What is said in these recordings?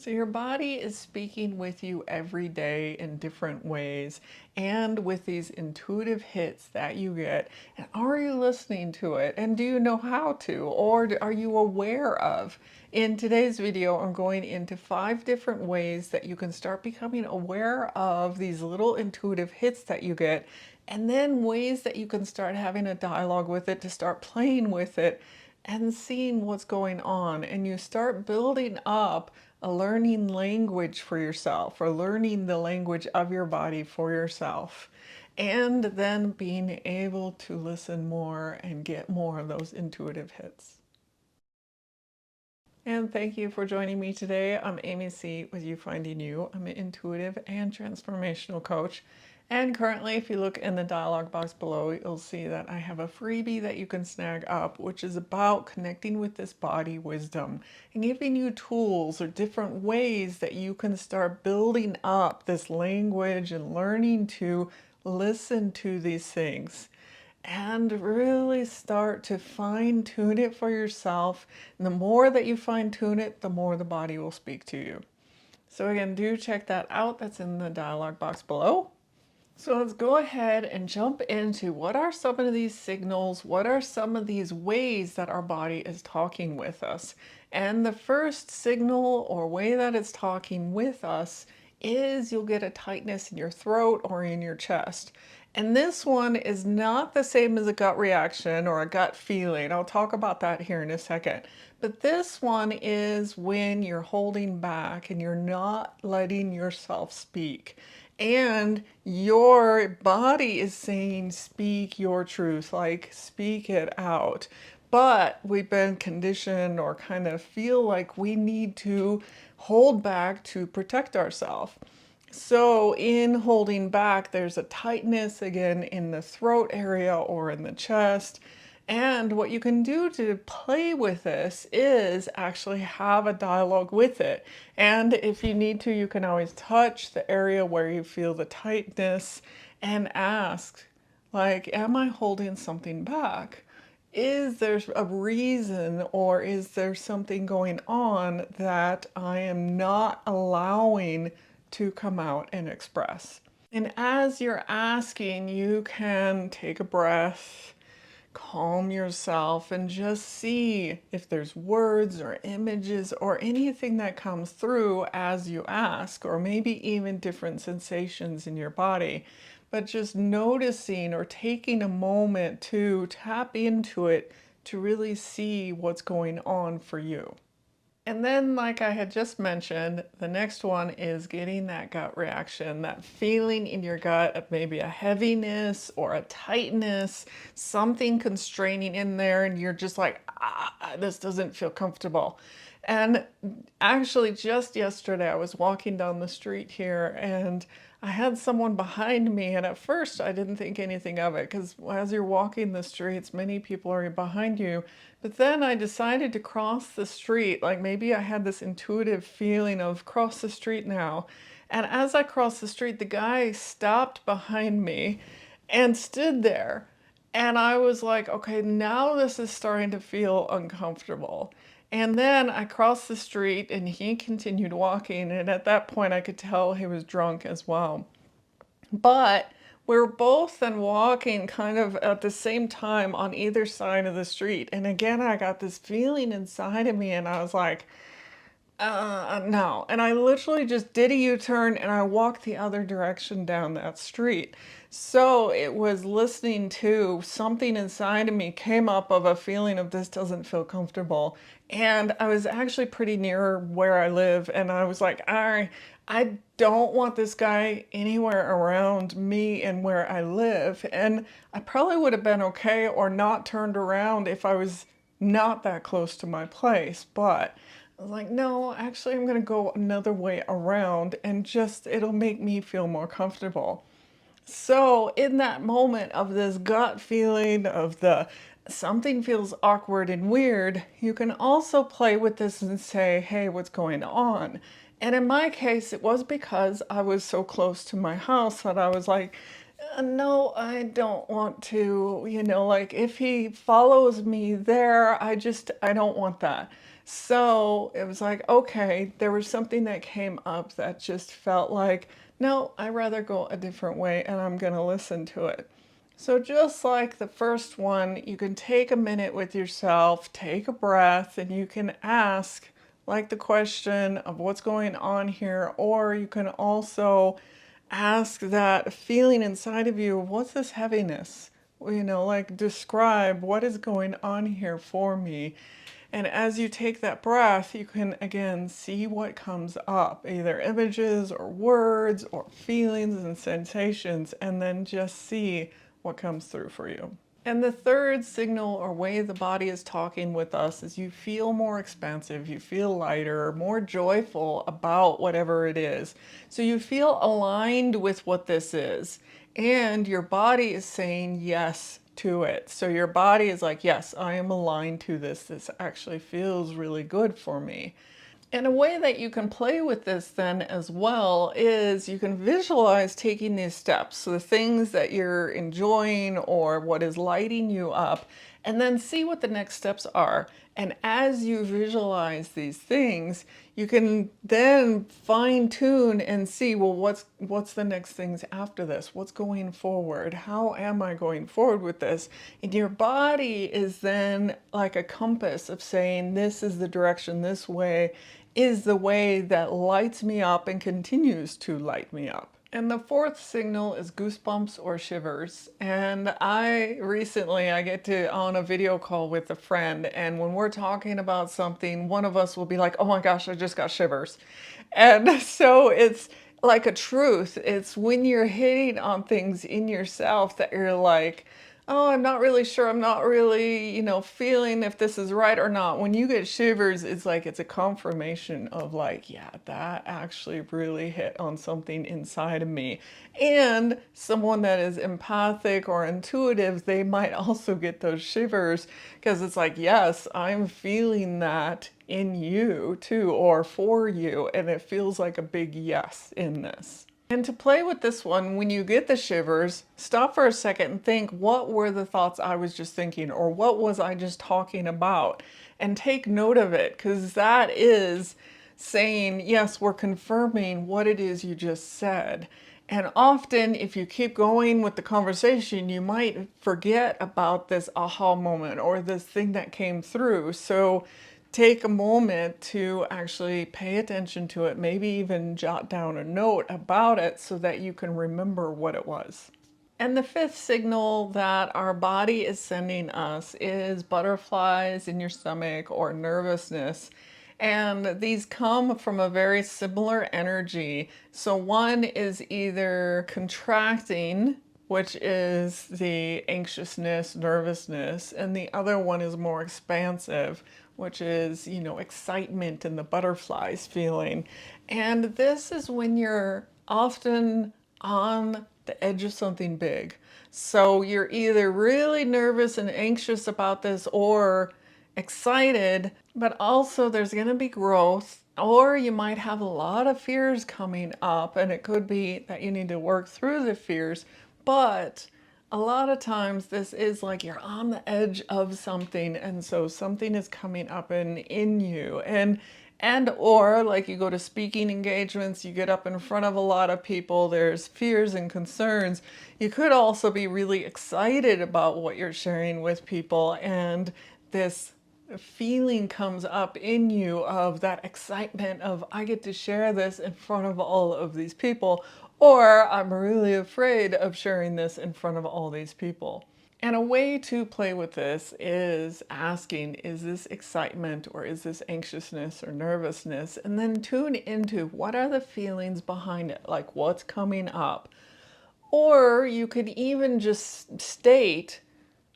So your body is speaking with you every day in different ways and with these intuitive hits that you get. And are you listening to it? And do you know how to? Or are you aware of? In today's video, I'm going into 5 different ways that you can start becoming aware of these little intuitive hits that you get, and then ways that you can start having a dialogue with it, to start playing with it and seeing what's going on. And you start building up a learning language for yourself, or learning the language of your body for yourself, and then being able to listen more and get more of those intuitive hits. And thank you for joining me today. I'm AmyC with You Finding You. I'm an intuitive and transformational coach. And currently, if you look in the dialog box below, you'll see that I have a freebie that you can snag up, which is about connecting with this body wisdom and giving you tools or different ways that you can start building up this language and learning to listen to these things and really start to fine tune it for yourself. And the more that you fine tune it, the more the body will speak to you. So again, do check that out. That's in the dialog box below. So let's go ahead and jump into what are some of these signals, what are some of these ways that our body is talking with us. And the first signal or way that it's talking with us is you'll get a tightness in your throat or in your chest. And this one is not the same as a gut reaction or a gut feeling. I'll talk about that here in a second. But this one is when you're holding back and you're not letting yourself speak. And your body is saying, speak your truth, like speak it out. But we've been conditioned or kind of feel like we need to hold back to protect ourselves. So in holding back, there's a tightness again in the throat area or in the chest. And what you can do to play with this is actually have a dialogue with it. And if you need to, you can always touch the area where you feel the tightness and ask, like, am I holding something back? Is there a reason, or is there something going on that I am not allowing to come out and express? And as you're asking, you can take a breath, calm yourself, and just see if there's words or images or anything that comes through as you ask, or maybe even different sensations in your body. But just noticing or taking a moment to tap into it to really see what's going on for you. And then, like I had just mentioned, the next one is getting that gut reaction, that feeling in your gut of maybe a heaviness or a tightness, something constraining in there, and you're just like, this doesn't feel comfortable. And actually, just yesterday, I was walking down the street here and I had someone behind me, and at first I didn't think anything of it because as you're walking the streets, many people are behind you. But then I decided to cross the street, like maybe I had this intuitive feeling of cross the street now. And as I crossed the street, the guy stopped behind me and stood there. And I was like, okay, now this is starting to feel uncomfortable. And then I crossed the street and he continued walking. And at that point, I could tell he was drunk as well. But we're both then walking kind of at the same time on either side of the street. And again, I got this feeling inside of me and I was like, no. And I literally just did a U-turn and I walked the other direction down that street. So it was listening to something inside of me came up of a feeling of this doesn't feel comfortable. And I was actually pretty near where I live. And I was like, I don't want this guy anywhere around me and where I live. And I probably would have been okay or not turned around if I was not that close to my place. But I was like, no, actually, I'm going to go another way around and just, it'll make me feel more comfortable. So in that moment of this gut feeling of the something feels awkward and weird, you can also play with this and say, hey, what's going on? And in my case, it was because I was so close to my house that I was like, no, I don't want to, like if he follows me there, I don't want that. So it was like, okay, there was something that came up that just felt like, no, I'd rather go a different way and I'm going to listen to it. So just like the first one, you can take a minute with yourself, take a breath, and you can ask like the question of what's going on here, or you can also ask that feeling inside of you, what's this heaviness? Like describe what is going on here for me. And as you take that breath, you can again see what comes up, either images or words or feelings and sensations, and then just see what comes through for you. And the third signal or way the body is talking with us is you feel more expansive, you feel lighter, more joyful about whatever it is. So you feel aligned with what this is, and your body is saying yes to it. So your body is like, yes, I am aligned to this. This actually feels really good for me. And a way that you can play with this then as well is you can visualize taking these steps. So the things that you're enjoying or what is lighting you up, and then see what the next steps are. And as you visualize these things, you can then fine tune and see, well, what's the next things after this? What's going forward? How am I going forward with this? And your body is then like a compass of saying, this is the direction, this way is the way that lights me up and continues to light me up. And the fourth signal is goosebumps or shivers. And I get to on a video call with a friend, and when we're talking about something, one of us will be like, oh my gosh, I just got shivers. And so it's like a truth. It's when you're hitting on things in yourself that you're like, oh, I'm not really sure. I'm not really, feeling if this is right or not. When you get shivers, it's like it's a confirmation of like, yeah, that actually really hit on something inside of me. And someone that is empathic or intuitive, they might also get those shivers because it's like, yes, I'm feeling that in you too, or for you. And it feels like a big yes in this. And to play with this one, when you get the shivers, stop for a second and think, what were the thoughts I was just thinking, or what was I just talking about? And take note of it, because that is saying, yes, we're confirming what it is you just said. And often, if you keep going with the conversation, you might forget about this aha moment or this thing that came through. So take a moment to actually pay attention to it, maybe even jot down a note about it so that you can remember what it was. And the fifth signal that our body is sending us is butterflies in your stomach or nervousness. And these come from a very similar energy. So one is either contracting, which is the anxiousness, nervousness, and the other one is more expansive, which is, excitement and the butterflies feeling. And this is when you're often on the edge of something big. So you're either really nervous and anxious about this or excited, but also there's going to be growth, or you might have a lot of fears coming up, and it could be that you need to work through the fears. But a lot of times this is like you're on the edge of something, and so something is coming up in you, and or like you go to speaking engagements, you get up in front of a lot of people, there's fears and concerns. You could also be really excited about what you're sharing with people, and this feeling comes up in you of that excitement of, I get to share this in front of all of these people, or I'm really afraid of sharing this in front of all these people. And a way to play with this is asking, is this excitement or is this anxiousness or nervousness? And then tune into what are the feelings behind it, like what's coming up. Or you could even just state,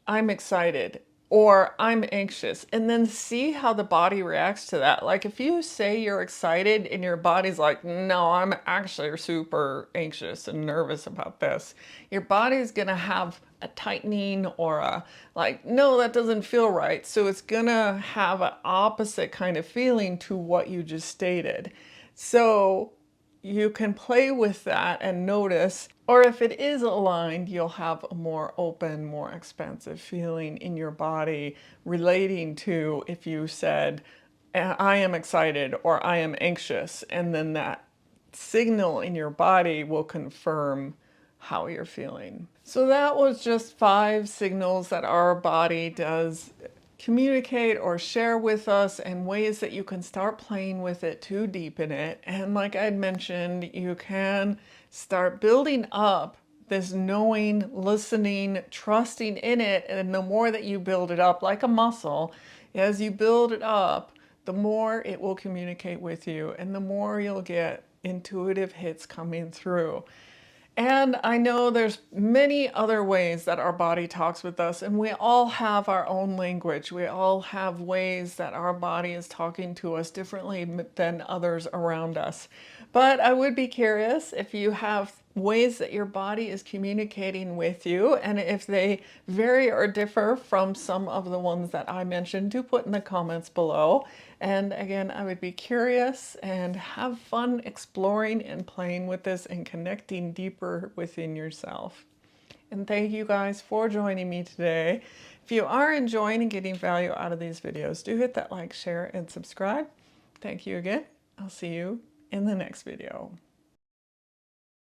I'm excited or I'm anxious, and then see how the body reacts to that. Like if you say you're excited and your body's like, no, I'm actually super anxious and nervous about this, your body's gonna have a tightening or a like, no, that doesn't feel right. So it's gonna have an opposite kind of feeling to what you just stated. So you can play with that and notice, or if it is aligned, you'll have a more open, more expansive feeling in your body relating to if you said, I am excited or I am anxious, and then that signal in your body will confirm how you're feeling. So that was just 5 signals that our body does communicate or share with us, and ways that you can start playing with it to deepen it. And like I mentioned, you can start building up this knowing, listening, trusting in it. And the more that you build it up like a muscle, as you build it up, the more it will communicate with you, and the more you'll get intuitive hits coming through. And I know there's many other ways that our body talks with us, and we all have our own language. We all have ways that our body is talking to us differently than others around us. But I would be curious if you have ways that your body is communicating with you, and if they vary or differ from some of the ones that I mentioned, do put in the comments below. And again, I would be curious and have fun exploring and playing with this and connecting deeper within yourself. And thank you guys for joining me today. If you are enjoying and getting value out of these videos, do hit that like, share, and subscribe. Thank you again. I'll see you in the next video.